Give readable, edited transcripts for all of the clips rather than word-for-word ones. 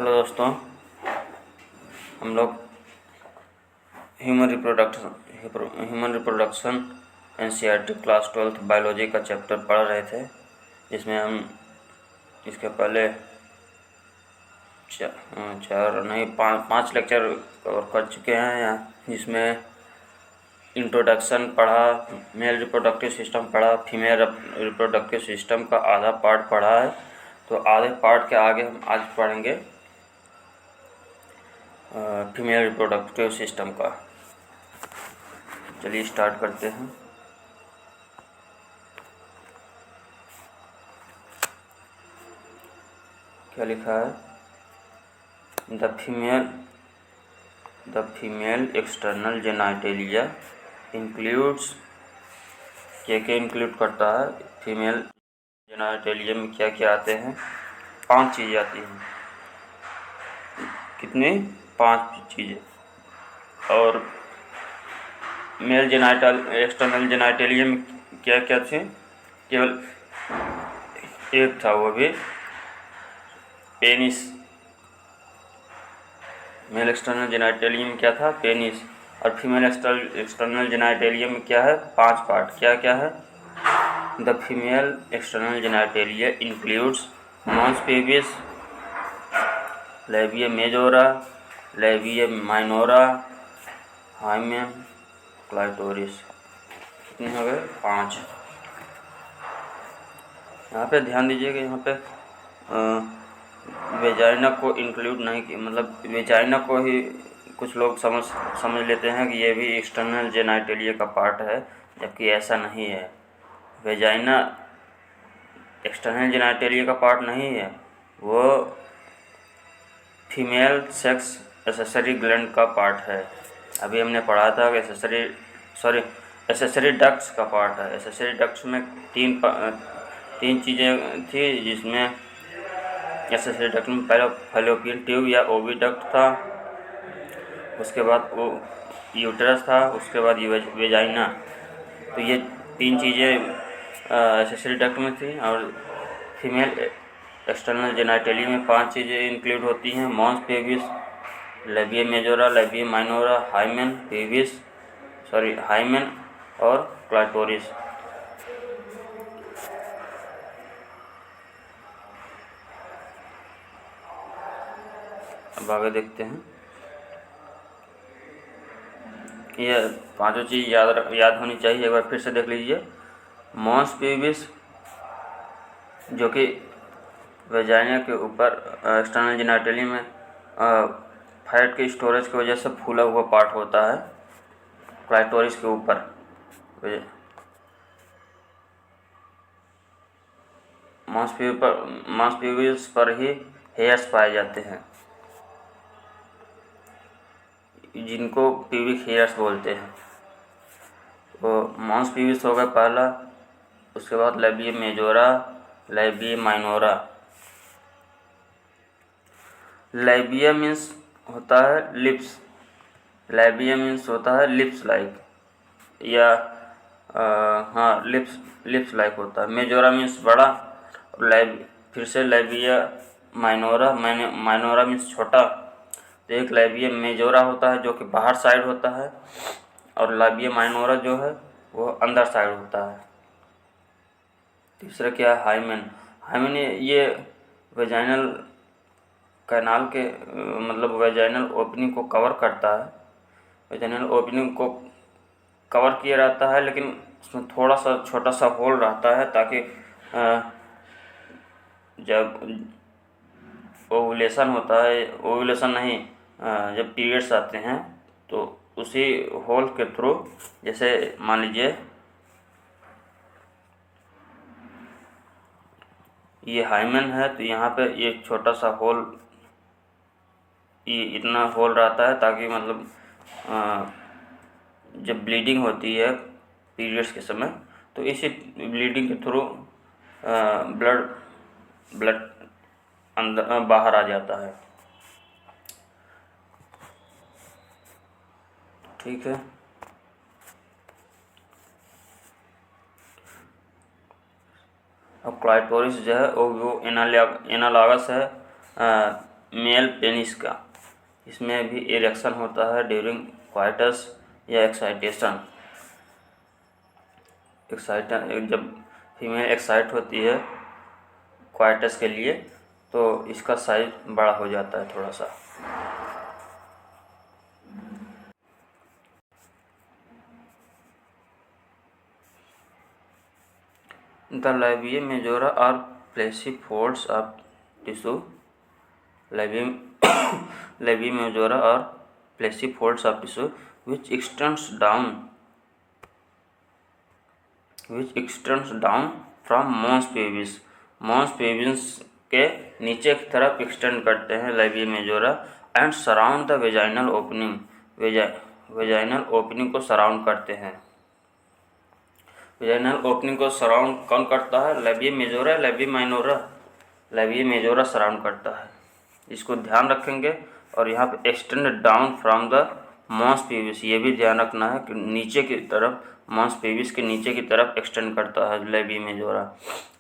Hello दोस्तों, हम लोग human reproduction NCERT class 12th biology का चैप्टर पढ़ रहे थे, जिसमें हम इसके पहले पाँच लेक्चर कवर कर चुके हैं यहाँ, जिसमें इंट्रोडक्शन पढ़ा, मेल रिप्रोडक्टिव सिस्टम पढ़ा, फीमेल रिप्रोडक्टिव सिस्टम का आधा पार्ट पढ़ा है। तो आधे पार्ट के आगे हम आज पढ़ेंगे फीमेल रिप्रोडक्टिव सिस्टम का। चलिए स्टार्ट करते हैं। क्या लिखा है? The female external genitalia includes, क्या इंक्लूड करता है? फीमेल जेनाइटेलिया में क्या क्या आते हैं? 5 चीज़ें आती हैं। कितनी? 5 चीज़ें। और मेल एक्सटर्नल जेनाइटेलिया में क्या क्या थे? केवल एक था, वो भी पेनिस। मेल एक्सटर्नल जेनाइटेलिया में क्या था? पेनिस। और फीमेल एक्सटर्नल जेनाइटेलिया में क्या है? 5 पार्ट। क्या क्या है? The female external genitalia includes mons pubis, labia majora, labia minora, hymen, clitoris. कितने हो गए? 5। यहाँ पे ध्यान दीजिएगा, यहाँ पे वेजाइना को इंक्लूड नहीं किया, मतलब वेजाइना को ही कुछ लोग समझ लेते हैं कि ये भी एक्सटर्नल जेनाइटेलिया का पार्ट है, जबकि ऐसा नहीं है। वेजाइना एक्सटर्नल जेनाइटेलिया का पार्ट नहीं है, वो फीमेल सेक्स एसेसरी ग्लैंड का पार्ट है। अभी हमने पढ़ा था कि एसेसरी डक्ट्स का पार्ट है। एसेसरी डक्ट्स में तीन चीज़ें थी, जिसमें एसेसरी डक्ट में पहले फैलोपियन ट्यूब या ओविडक्ट था, उसके बाद वो यूटरस था, उसके बाद वेजाइना। तो ये 3 चीज़ें एसेसरी डक्ट में थी। और फीमेल एक्सटर्नल जेनाइटेलिया में 5 चीज़ें इंक्लूड होती हैं: mons pubis, labia majora, labia minora, hymen और क्लाइटोरिस। अब आगे देखते हैं। ये 5 चीज़ याद होनी चाहिए। एक बार फिर से देख लीजिए। मॉन्स पेबिस, जो कि वेजाइना के ऊपर एक्सटर्नल जेनाइटेलिया में फैट के स्टोरेज की वजह से फूला हुआ पार्ट होता है। क्लाइटोरिस के ऊपर मॉन्स पेबिस पर ही हेयर्स पाए जाते हैं, जिनको प्यूबिक हेयर्स बोलते हैं। तो मॉन्स पेबिस हो गया पहला, उसके बाद लेबिया मेजोरा, लेबिया माइनोरा। लेबिया मीन्स होता है लिप्स, लेबिया मीन्स होता है लिप्स लाइक, या हाँ लिप्स लाइक होता है। मेजोरा मीन्स बड़ा, और फिर से लेबिया माइनोरा मीन्स छोटा। तो एक लेबिया मेजोरा होता है जो कि बाहर साइड होता है, और लेबिया माइनोरा जो है वो अंदर साइड होता है। तीसरा क्या है? हाइमेन ये वेजाइनल कैनाल के मतलब वेजाइनल ओपनिंग को कवर करता है। वेजाइनल ओपनिंग को कवर किया रहता है, लेकिन उसमें थोड़ा सा छोटा सा होल रहता है, ताकि जब ओवुलेशन होता है, ओवुलेशन नहीं, जब पीरियड्स आते हैं, तो उसी होल के थ्रू, जैसे मान लीजिए ये हाइमेन है, तो यहाँ पे ये छोटा सा होल, ये इतना होल रहता है, ताकि मतलब जब ब्लीडिंग होती है पीरियड्स के समय, तो इसी ब्लीडिंग के थ्रू ब्लड अंदर बाहर आ जाता है। ठीक है। अब क्लाइटोरिस जो है वो एनालॉगस है मेल पेनिस का, इसमें भी इरेक्शन होता है ड्यूरिंग क्वाइटस या एक्साइटेशन। जब फीमेल एक्साइट होती है क्वाइटस के लिए तो इसका साइज बड़ा हो जाता है थोड़ा सा। The labia majora are fleshy folds of tissue. Labia majora are fleshy folds of tissue which extends down from mons pubis. mons pubis के नीचे की तरफ एक्सटेंड करते हैं labia majora and surround the vaginal opening. Vaginal opening को surround करते हैं। Vaginal opening को सराउंड कौन करता है? Labia majora, labia minora. Labia majora surround करता है, इसको ध्यान रखेंगे। और यहाँ पे extend down from the mons pubis, ये भी ध्यान रखना है कि नीचे की तरफ, मॉन्स पीविस के नीचे की तरफ एक्सटेंड करता है लेबिया मेजोरा।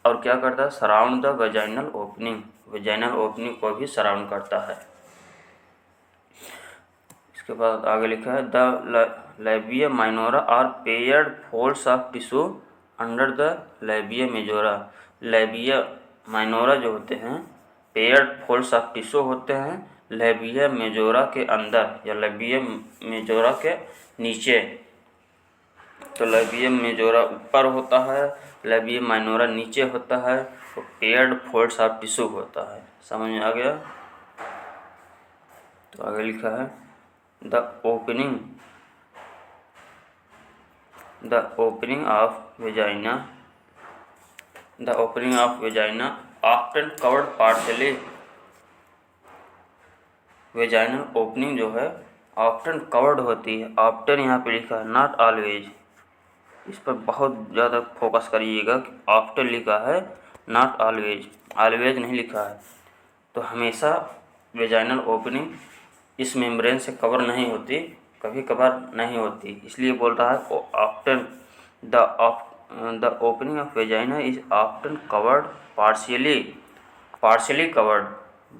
और क्या करता है? Surround the vaginal opening, vaginal opening को भी सराउंड करता है। इसके बाद आगे लिखा है the labia minora are paired folds of tissue under the labia majora. labia minora जो होते हैं paired folds of tissue होते हैं labia majora के अंदर या labia majora के नीचे। तो labia majora ऊपर होता है, labia minora नीचे होता है, तो paired folds of tissue होता है। समझ में आ गया? तो आगे लिखा है The opening of vagina often covered partially. Vaginal opening जो है ऑफ्टन कवर्ड होती है। ऑफ्टन यहाँ पे लिखा है, नॉट ऑलवेज। इस पर बहुत ज़्यादा फोकस करिएगा कि ऑफ्टन लिखा है, नॉट ऑलवेज, ऑलवेज नहीं लिखा है। तो हमेशा वेजाइनल ओपनिंग इस मेम्ब्रेन से कवर नहीं होती, कभी कभार नहीं होती, इसलिए बोल रहा है often the opening of vagina is often covered partially covered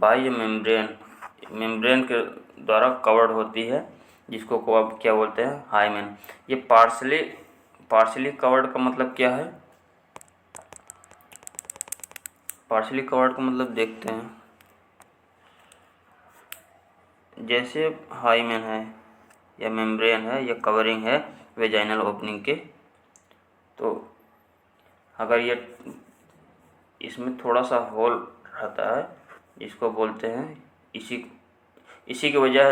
by membrane के द्वारा कवर्ड होती है, जिसको को अब क्या बोलते हैं? हाइमेन। ये पार्शियली कवर्ड का मतलब क्या है? पार्शियली कवर्ड का मतलब देखते हैं। जैसे हाइमेन है या मेम्ब्रेन है या कवरिंग है वेजाइनल ओपनिंग के, तो अगर ये इसमें थोड़ा सा होल रहता है, जिसको बोलते हैं, इसी की वजह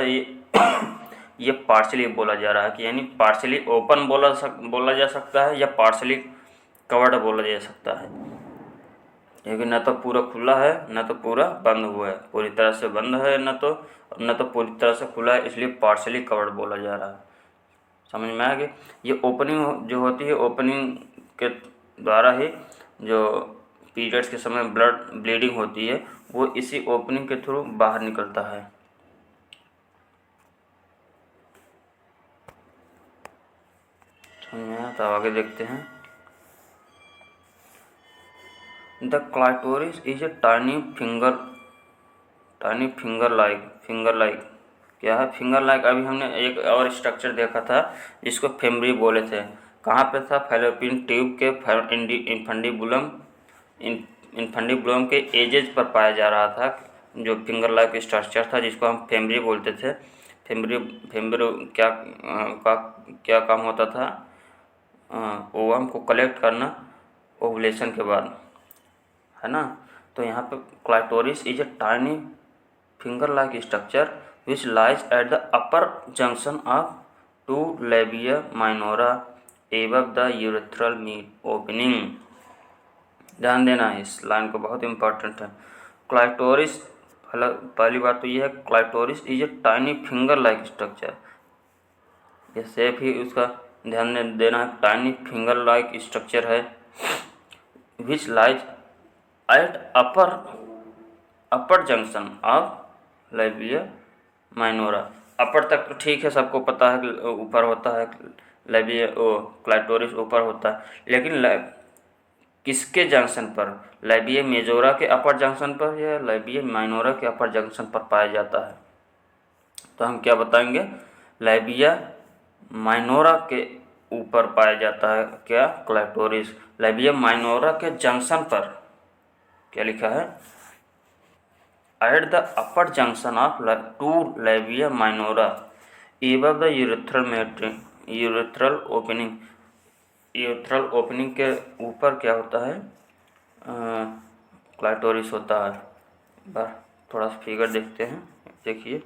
ये पार्शियली बोला जा रहा है कि यानी पार्शियली ओपन बोला जा सकता है या पार्शियली कवर्ड बोला जा सकता है। क्योंकि न तो पूरा खुला है न तो पूरा बंद हुआ है, पूरी तरह से बंद है न तो पूरी तरह से खुला है, इसलिए पार्शियली कवर्ड बोला जा रहा है। समझ में आ गया? ये ओपनिंग जो होती है, ओपनिंग के द्वारा ही जो पीरियड्स के समय ब्लीडिंग होती है वो इसी ओपनिंग के थ्रू बाहर निकलता है। समझ में आया? तो आगे देखते हैं। The clitoris is a tiny finger like क्या है? Finger like. अभी हमने एक और स्ट्रक्चर देखा था जिसको फेमरी बोले थे। कहाँ पे था? फैलोपियन ट्यूब के इन्फंडिबुलम के एजेज पर पाया जा रहा था, जो फिंगर लाइक स्ट्रक्चर था, जिसको हम फेमरी बोलते थे। फेमरी क्या काम होता था? ओवम को कलेक्ट करना ओवुलेशन के बाद, है ना। तो यहाँ पे clitoris is a tiny finger like structure which lies at the upper junction of two labia minora above the urethral meat opening. ध्यान देना है, इस लाइन को, बहुत इंपॉर्टेंट है। क्लाइटोरिस, पहली बात तो यह है, clitoris is a tiny finger like structure. यह सेफ ही उसका ध्यान देना है, टाइनी फिंगर लाइक स्ट्रक्चर है which lies at upper junction of labia minora. Upper तक तो ठीक है, सबको पता है ऊपर होता है लेबिया, क्लाइटोरिस ऊपर होता है, लेकिन किसके जंक्शन पर, लैबिया मेजोरा के अपर जंक्शन पर या लैबिया माइनोरा के अपर जंक्शन पर पाया जाता है। तो हम क्या बताएंगे, लैबिया माइनोरा के ऊपर पाया जाता है क्या, क्लाइटोरिस। लैबिया माइनोरा के जंक्शन पर क्या लिखा है, at the upper junction of two labia minora above the urethral opening. Urethral opening के ऊपर क्या होता है, क्लाइटोरिस होता है। बार थोड़ा सा फिगर देखते हैं, देखिए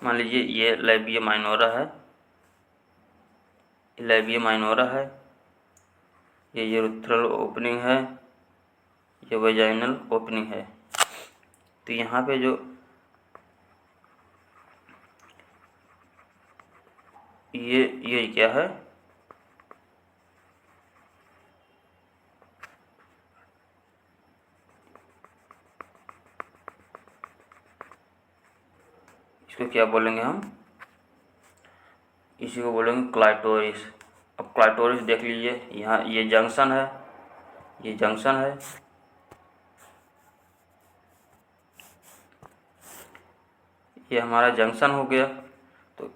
मान लीजिए ये लैबिया माइनोरा है, लैबिया माइनोरा है, ये यूरेथ्रल ओपनिंग है, ये वेजाइनल ओपनिंग है। तो यहाँ पे जो ये क्या है, इसको क्या बोलेंगे हम, इसी को बोलेंगे क्लाइटोरिस। अब क्लाइटोरिस देख लीजिए, यहाँ ये जंक्शन है, ये जंक्शन है, ये हमारा जंक्शन हो गया। तो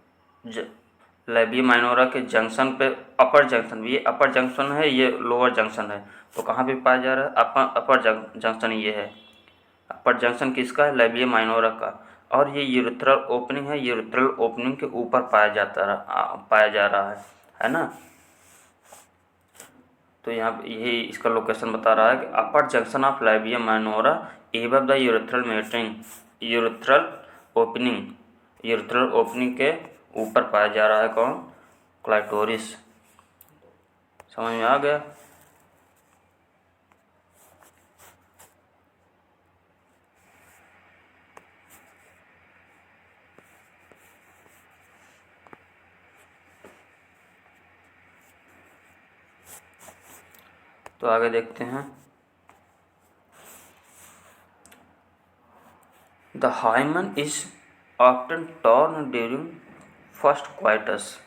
लैबिया माइनोरा के जंक्शन पे अपर जंक्शन, ये अपर जंक्शन है, ये लोअर जंक्शन है। तो कहाँ पे पाया जा रहा है, अपर जंक्शन ये है। अपर जंक्शन किसका है, लैबिया माइनोरा का। और ये यूरेथ्रल ओपनिंग है, यूरेथ्रल ओपनिंग के ऊपर पाया जा रहा है ना। तो यहाँ पे यही इसका लोकेशन बता रहा है कि upper junction of labia minora above the urethral मेटरिंग, यूरेथ्रल ओपनिंग, यूरेथ्रल ओपनिंग के ऊपर पाया जा रहा है कौन, क्लाइटोरिस। समझ में आ गया। तो आगे देखते हैं, the hymen is often torn during first coitus.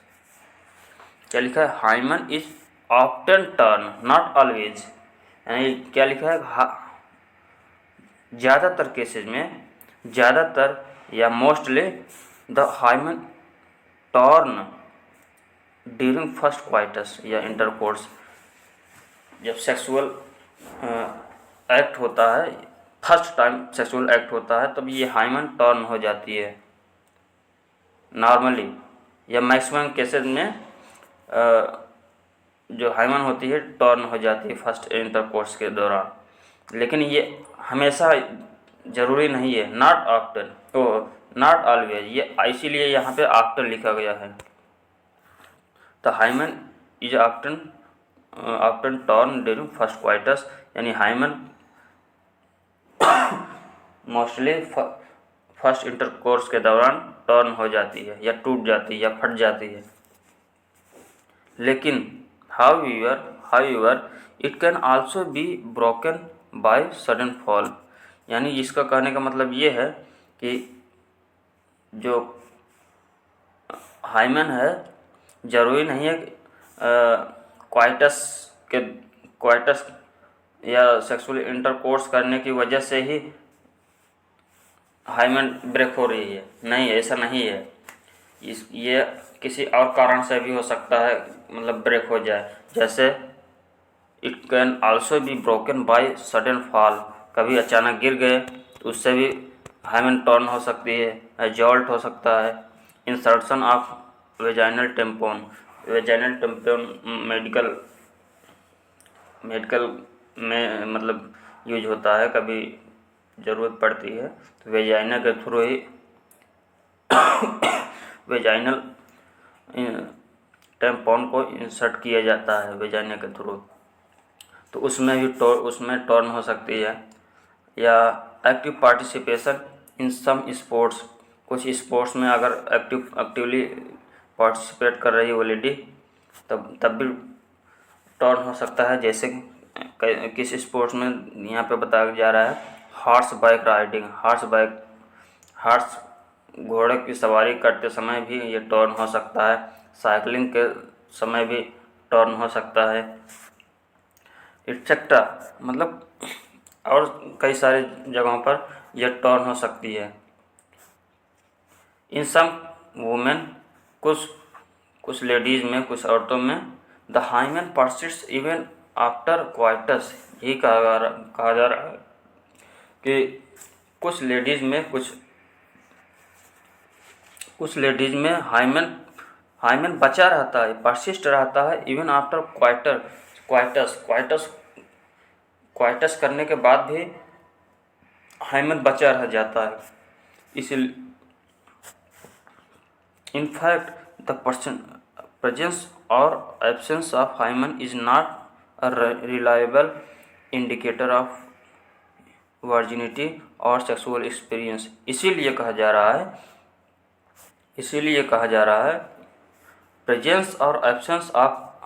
क्या लिखा है, hymen is often torn, not always. यानी क्या लिखा है, ज़्यादातर केसेज में, ज़्यादातर या mostly the hymen torn during first coitus या इंटरकोर्स। जब सेक्सुअल एक्ट होता है, फर्स्ट टाइम सेक्सुअल एक्ट होता है, तब ये हाइमन टर्न हो जाती है नॉर्मली, या मैक्सिमम केसेस में जो हाइमन होती है टर्न हो जाती है फर्स्ट इंटरकोर्स के दौरान। लेकिन ये हमेशा ज़रूरी नहीं है, नॉट आफ्टर, तो नॉट ऑलवेज, ये इसीलिए यहाँ पे आफ्टर लिखा गया है। The hymen is often torn during first coitus, यानी हाइमन मोस्टली फर्स्ट इंटरकोर्स के दौरान टर्न हो जाती है या टूट जाती है या फट जाती है। लेकिन however it can also be broken by sudden fall. यानी इसका कहने का मतलब ये है कि जो हाइमन है, ज़रूरी नहीं है क्वाइटस या सेक्सुअल इंटरकोर्स करने की वजह से ही हाइमन ब्रेक हो रही है, नहीं, ऐसा नहीं है। ये किसी और कारण से भी हो सकता है, मतलब ब्रेक हो जाए। जैसे it can also be broken by sudden fall, कभी अचानक गिर गए तो उससे भी हाइमन टर्न हो सकती है, जॉल्ट हो सकता है। Insertion of vaginal tampon, vaginal tampon medical में मतलब यूज होता है, कभी ज़रूरत पड़ती है तो वेजाइना के थ्रू ही वेजाइनल टेम्पोन को इंसर्ट किया जाता है वेजाइना के थ्रू, तो उसमें भी उसमें टर्न हो सकती है। या active participation in some sports, कुछ स्पोर्ट्स में अगर एक्टिवली पार्टिसिपेट कर रही है वो लेडी, तब भी टर्न हो सकता है। जैसे किस स्पोर्ट्स में यहाँ पे बताया जा रहा है, हॉर्स बाइक राइडिंग, हॉर्स घोड़े की सवारी करते समय भी ये टर्न हो सकता है, साइकिलिंग के समय भी टर्न हो सकता है, एक्सेट्रा। मतलब और कई सारी जगहों पर यह टर्न हो सकती है। इन सम वुमेन, कुछ लेडीज़ में, कुछ औरतों में, the hymen persist even after coitus, यही कहा जा रहा है कि कुछ लेडीज में हाइमेन बचा रहता है, परसिस्ट रहता है, इवन आफ्टर क्वाइटस करने के बाद भी हाइमेन बचा रह जाता है। इसलिए इन फैक्ट द प्रेजेंस और absence of hymen is not a reliable indicator of virginity और सेक्सुअल एक्सपीरियंस। इसीलिए कहा जा रहा है प्रेजेंस और absence of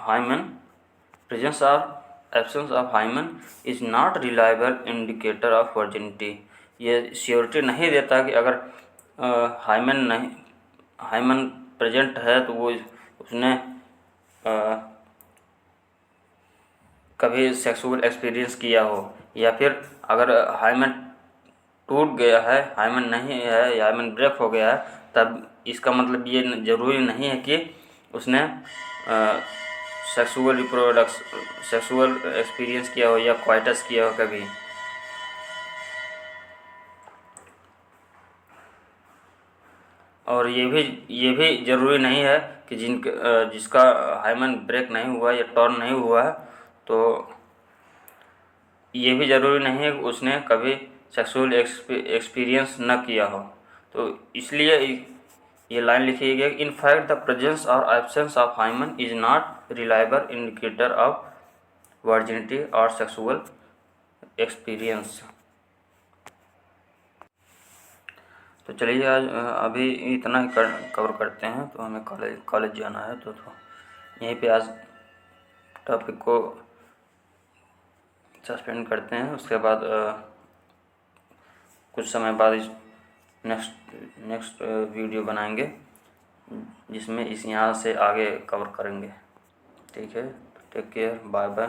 hymen is not reliable indicator of virginity. ये श्योरिटी नहीं देता कि अगर हाइमेन प्रेजेंट है तो वो उसने कभी सेक्सुअल एक्सपीरियंस किया हो, या फिर अगर हाइमेन टूट गया है, हाइमेन नहीं है या हाइमेन ब्रेक हो गया है, तब इसका मतलब ये ज़रूरी नहीं है कि उसने सेक्सुअल एक्सपीरियंस किया हो या क्वाइटस किया हो कभी। और ये भी ज़रूरी नहीं है कि जिसका हाइमेन ब्रेक नहीं हुआ या टर्न नहीं हुआ है, तो ये भी ज़रूरी नहीं है कि उसने कभी सेक्सुअल एक्सपीरियंस न किया हो। तो इसलिए ये लाइन लिखी गई, इन फैक्ट द प्रेजेंस और absence of hymen is not reliable indicator of virginity और सेक्सुअल एक्सपीरियंस। तो चलिए आज अभी इतना ही कवर करते हैं, तो हमें कॉलेज जाना है, तो यहीं पे आज टॉपिक को सस्पेंड करते हैं। उसके बाद कुछ समय बाद इस नेक्स्ट वीडियो बनाएंगे जिसमें यहाँ से आगे कवर करेंगे। ठीक है, टेक केयर, बाय बाय।